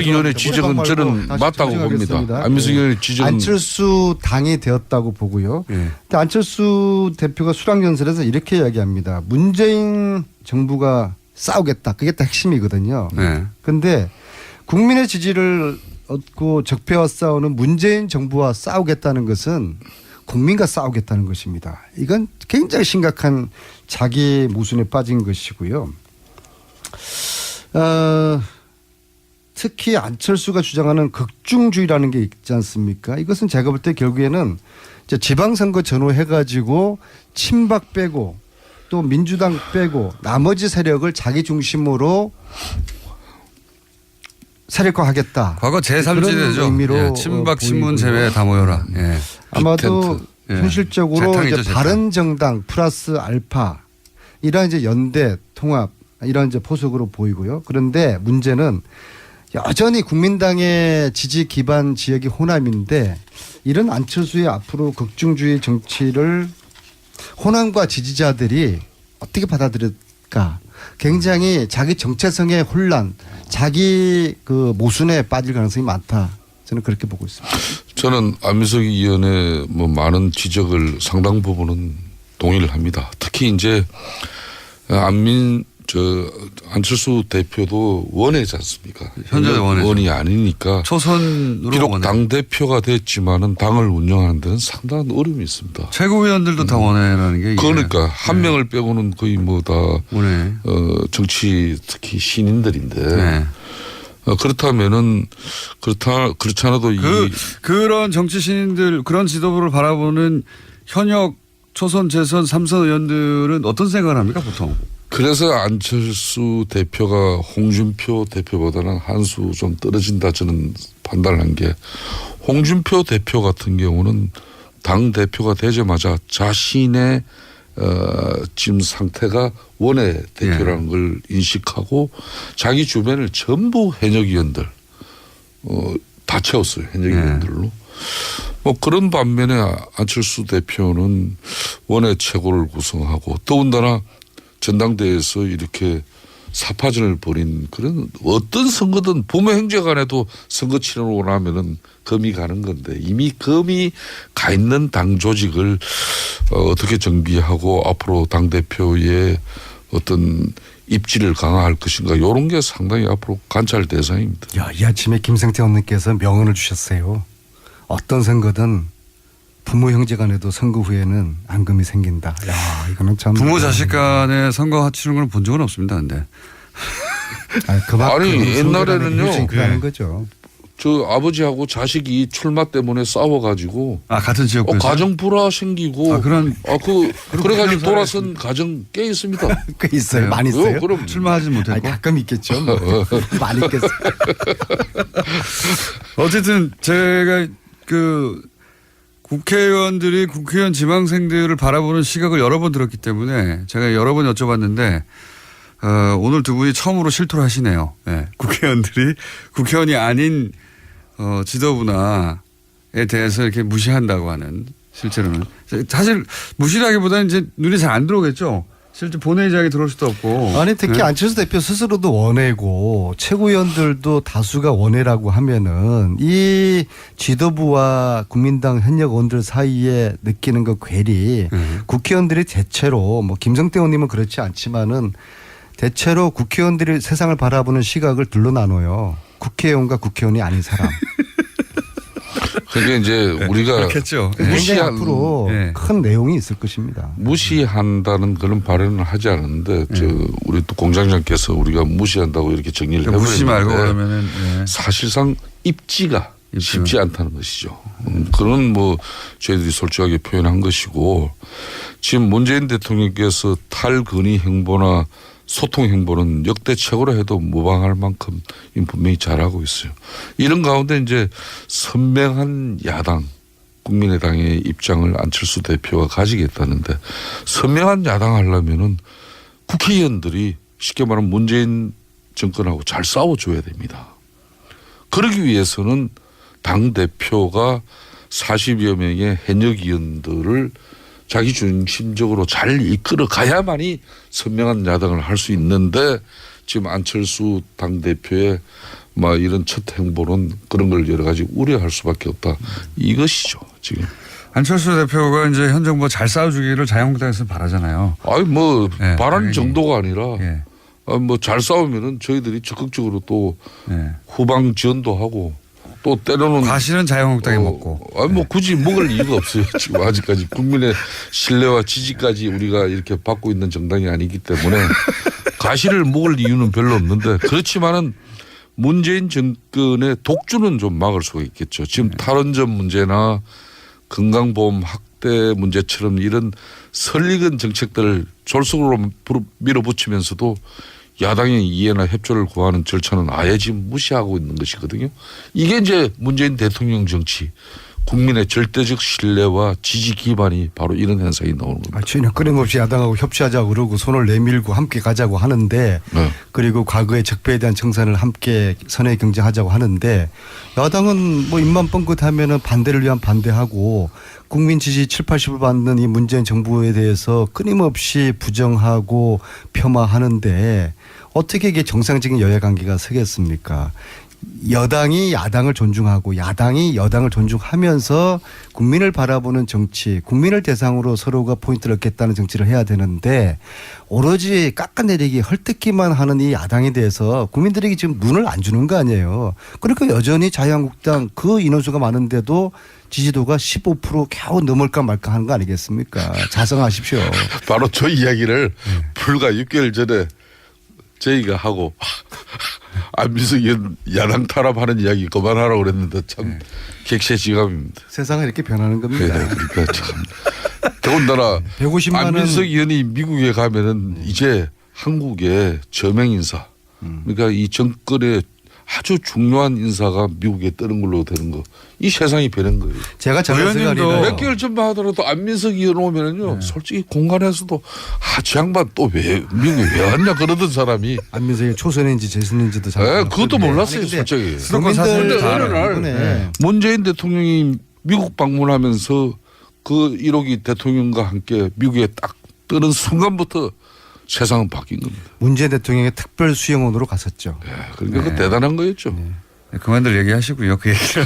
의원의 지적은 저는 맞다고 봅니다. 안민석 의원의 지적은 안철수 당이 되었다고 보고요. 근데 안철수 대표가 수락연설에서 이렇게 이야기합니다. 문재인 정부가 싸우겠다. 그게 딱 핵심이거든요. 그런데 국민의 지지를 얻고 적폐와 싸우는 문재인 정부와 싸우겠다는 것은 국민과 싸우겠다는 것입니다. 이건 굉장히 심각한 자기 모순에 빠진 것이고요. 특히 안철수가 주장하는 극중주의라는 게 있지 않습니까? 이것은 제가 볼 때 결국에는 이제 지방선거 전후해가지고 친박 빼고 또 민주당 빼고 나머지 세력을 자기 중심으로 세력화하겠다. 과거 제3지대죠. 친박 신문 제외 다 모여라. 아마도 현실적으로 이제 바른정당 플러스 알파 이런 이제 연대 통합 이런 이제 포석으로 보이고요. 그런데 문제는 여전히 국민당의 지지 기반 지역이 호남인데 이런 안철수의 앞으로 극중주의 정치를 호남과 지지자들이 어떻게 받아들일까? 굉장히 자기 정체성의 혼란, 자기 그 모순에 빠질 가능성이 많다. 저는 그렇게 보고 있습니다. 저는 안민석 의원의 뭐 많은 지적을 상당 부분은 동의를 합니다. 특히 이제 안철수 대표도 원외지 않습니까? 현재 원이 아니니까 초선으로 비록 원외. 당 대표가 됐지만은 당을 운영하는 데는 상당한 어려움이 있습니다. 최고위원들도 다 원외라는 게 그러니까 한 명을 빼고는 거의 뭐 다 정치 특히 신인들인데 그렇다면은 그렇지 않아도 그런 정치 신인들 그런 지도부를 바라보는 현역 초선, 재선, 삼선 의원들은 어떤 생각을 합니까 보통? 그래서 안철수 대표가 홍준표 대표보다는 한 수 좀 떨어진다 저는 판단을 한 게 홍준표 대표 같은 경우는 당 대표가 되자마자 자신의 지금 상태가 원외 대표라는 걸 인식하고 자기 주변을 전부 현역위원들 다 채웠어요. 현역위원들로. 뭐 그런 반면에 안철수 대표는 원외 최고를 구성하고 더군다나 전당대회에서 이렇게 사파전을 벌인 그런 어떤 선거든 부모 형제 간에도 선거 치르고 나면은 금이 가는 건데 이미 금이 가 있는 당 조직을 어떻게 정비하고 앞으로 당대표의 어떤 입지를 강화할 것인가 이런 게 상당히 앞으로 관찰 대상입니다. 야, 이 아침에 김성태 의원님께서 명언을 주셨어요. 어떤 선거든 부모 형제 간에도 선거 후에는 앙금이 생긴다. 야, 이거는 참 부모 자식 간에 선거 치르는 걸 본 적은 없습니다. 근데 아니 옛날에는요. 그러는 거죠. 저 아버지하고 자식이 출마 때문에 싸워가지고 같은 지역구에서 가정 불화 생기고 그래가지고 돌아선 가정 꽤 있습니다. 꽤 있어요. 많이 있어요. 그럼 출마하지 못했고 가끔 있겠죠. 뭐. 많이 있겠어요. 어쨌든 제가 국회의원들이 국회의원 지망생들을 바라보는 시각을 여러 번 들었기 때문에 제가 여러 번 여쭤봤는데 오늘 두 분이 처음으로 실토를 하시네요. 네. 국회의원들이 국회의원이 아닌 지도부나에 대해서 이렇게 무시한다고 하는 실제로는 사실 무시라기보다는 이제 눈에 잘 안 들어오겠죠. 실제 본회의장에 들어올 수도 없고. 아니 특히 네. 안철수 대표 스스로도 원외고 최고위원들도 다수가 원외라고 하면은 이 지도부와 국민당 현역 의원들 사이에 느끼는 그 괴리 국회의원들이 대체로 뭐 김성태 의원님은 그렇지 않지만은 대체로 국회의원들이 세상을 바라보는 시각을 둘로 나눠요. 국회의원과 국회의원이 아닌 사람. 그게 이제 우리가 그렇겠죠. 굉장히 앞으로 큰 내용이 있을 것입니다. 무시한다는 그런 발언을 하지 않았는데 우리 또 공장장께서 우리가 무시한다고 이렇게 정리를 해버렸는데 무시 말고 그러면은 사실상 입지가 쉽지 않다는 것이죠. 그런 뭐 저희들이 솔직하게 표현한 것이고 지금 문재인 대통령께서 탈근위 행보나 소통 행보는 역대 최고로 해도 무방할 만큼 분명히 잘하고 있어요. 이런 가운데 이제 선명한 야당 국민의당의 입장을 안철수 대표가 가지겠다는데 선명한 야당 하려면은 국회의원들이 쉽게 말하면 문재인 정권하고 잘 싸워줘야 됩니다. 그러기 위해서는 당 대표가 40여 명의 현역 의원들을 자기 중심적으로 잘 이끌어 가야만이 선명한 야당을 할 수 있는데 지금 안철수 당대표의 막 이런 첫 행보는 그런 걸 여러 가지 우려할 수밖에 없다. 이것이죠 지금. 안철수 대표가 이제 현 정부가 잘 싸워주기를 자유한국당에서 바라잖아요. 아니 뭐 네, 바라는 정도가 아니라 네. 뭐 잘 싸우면은 저희들이 적극적으로 또 후방 지원도 하고 또 때로는 과실은 자유한국당이 먹고. 아니 뭐 굳이 먹을 이유가 없어요. 지금 아직까지 국민의 신뢰와 지지까지 우리가 이렇게 받고 있는 정당이 아니기 때문에 과실을 먹을 이유는 별로 없는데 그렇지만은 문재인 정권의 독주는 좀 막을 수가 있겠죠. 지금 탈원전 문제나 건강보험 확대 문제처럼 이런 설익은 정책들을 졸속으로 밀어붙이면서도 야당의 이해나 협조를 구하는 절차는 아예 지금 무시하고 있는 것이거든요. 이게 이제 문재인 대통령 정치, 국민의 절대적 신뢰와 지지 기반이 바로 이런 현상이 나오는 겁니다. 전혀 끊임없이 야당하고 협치하자고 그러고 손을 내밀고 함께 가자고 하는데 그리고 과거의 적폐에 대한 청산을 함께 선의 경쟁하자고 하는데 야당은 뭐 입만 뻥긋하면은 반대를 위한 반대하고 국민 지지 7, 80을 받는 이 문재인 정부에 대해서 끊임없이 부정하고 폄하하는데 어떻게 이게 정상적인 여야 관계가 서겠습니까? 여당이 야당을 존중하고 야당이 여당을 존중하면서 국민을 바라보는 정치, 국민을 대상으로 서로가 포인트를 얻겠다는 정치를 해야 되는데 오로지 깎아내리기 헐뜯기만 하는 이 야당에 대해서 국민들에게 지금 눈을 안 주는 거 아니에요. 그러니까 여전히 자유한국당 그 인원수가 많은데도 지지도가 15% 겨우 넘을까 말까 하는 거 아니겠습니까? 자성하십시오. 바로 저 이야기를 불과 6개월 전에 저희가 하고 안민석 의원 야당 탄압하는 이야기 그만하라고 그랬는데 참 객세지감입니다. 세상은 이렇게 변하는 겁니다. 네, 그러니까 참. 더군다나 150만 안민석 의원이 미국에 가면은 이제 한국의 저명 인사, 그러니까 이 정권의 아주 중요한 인사가 미국에 뜨는 걸로 되는 거. 이 세상이 변한 거예요. 제가 의원님도 몇 개월 전만 하더라도 안민석 의원 오면은요, 솔직히 공간에서도 저 양반 또 왜 미국에 왜 왔냐 그러던 사람이. 안민석이 초선인지 재선인지도 잘. 그것도 몰랐어요, 아니, 솔직히. 수도권 사실 어느 날 문재인 대통령이 미국 방문하면서 그 1호기 대통령과 함께 미국에 딱 뜨는 순간부터 세상은 바뀐 겁니다. 문재인 대통령의 특별 수영원으로 갔었죠. 그러니까 그 대단한 거였죠. 그만들 얘기하시고요. 그 얘기를.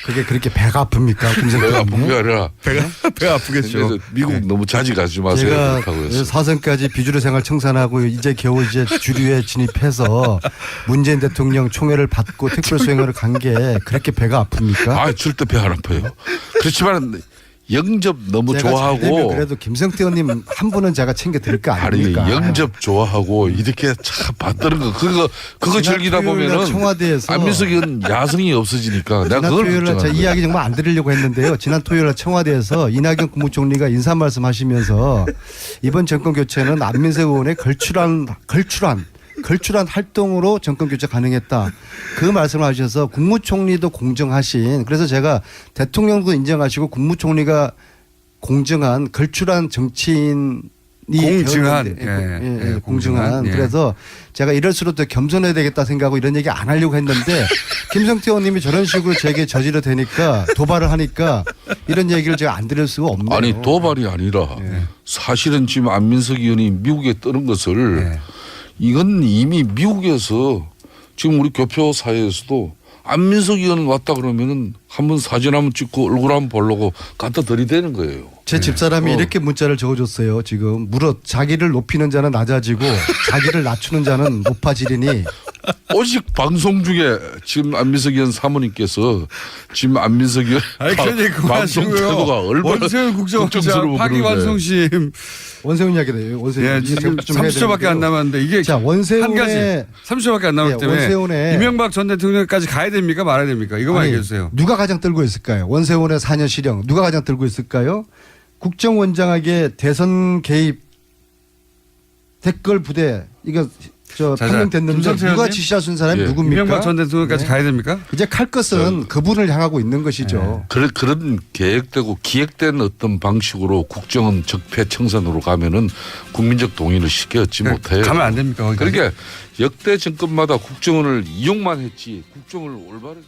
그게 그렇게 배가 아픕니까? 배가 아픈 게 아니라 배가 아프겠죠. 그래서 미국 너무 자주 가지 마세요. 제가 그렇다고 했어요. 사선까지 비주류 생활 청산하고 이제 겨우 이제 주류에 진입해서 문재인 대통령 총애를 받고 특별 수행을 간 게 그렇게 배가 아픕니까? 절대 배 안 아파요. 그렇지만 영접 너무 제가 잘 되면 좋아하고 그래도 김성태 의원님 한 분은 제가 챙겨 드릴 거 아닙니까? 영접 좋아하고 이렇게 참 받드는 거 그거 지난 즐기다 토요일 날 보면은 청와대에서 안민석 의원 야성이 없어지니까 내가 지난 그걸 토요일 날 걱정하는 제 거예요. 이야기 정말 안 드리려고 했는데요. 지난 토요일 날 청와대에서 이낙연 국무총리가 인사 말씀하시면서 이번 정권 교체는 안민석 의원의 걸출한 활동으로 정권 교체 가능했다. 그 말씀을 하셔서 국무총리도 공정하신, 그래서 제가 대통령도 인정하시고 국무총리가 공정한 걸출한 정치인이 공정한. 되었는데, 공정한. 예. 그래서 제가 이럴수록 더 겸손해야 되겠다 생각하고 이런 얘기 안 하려고 했는데 김성태 의원님이 저런 식으로 제게 저지르 되니까 도발을 하니까 이런 얘기를 제가 안 드릴 수가 없네요. 아니 도발이 아니라 사실은 지금 안민석 의원이 미국에 뜨는 것을 이건 이미 미국에서 지금 우리 교표 사회에서도 안민석 의원 왔다 그러면은 한번 사진 한번 찍고 얼굴 한번 보려고 갖다 들이대는 거예요. 제 집사람이 이렇게 문자를 적어줬어요. 지금 무릇 자기를 높이는 자는 낮아지고 자기를 낮추는 자는 높아지리니 오직 방송 중에 지금 안민석 의원 사모님께서 지금 안민석 의원 방송 태도가 얼마나 원세훈 국정원장 파기완성심 원세훈 이야기네요. 원세훈 지금 30초밖에 안 남았는데 이게 자, 원세훈의 한 가지 30초밖에 안 남았기 때문에 원세훈의 이명박 전 대통령까지 가야 됩니까 말아야 됩니까? 이거만 얘기해 주세요. 누가 가장 떨고 있을까요? 원세훈의 4년 실형 누가 가장 떨고 있을까요? 국정원장에게 대선 개입 댓글 부대 이거 판명됐는데 누가 지시하신 사람이 누굽니까? 이명박 전 대통령까지 가야 됩니까? 이제 칼 것은 그분을 향하고 있는 것이죠. 그런 계획되고 기획된 어떤 방식으로 국정원 적폐청산으로 가면은 국민적 동의를 쉽게 얻지 못해요. 가면 안 됩니까? 거기까지? 그러니까 역대 정권마다 국정원을 이용만 했지 국정을 올바르게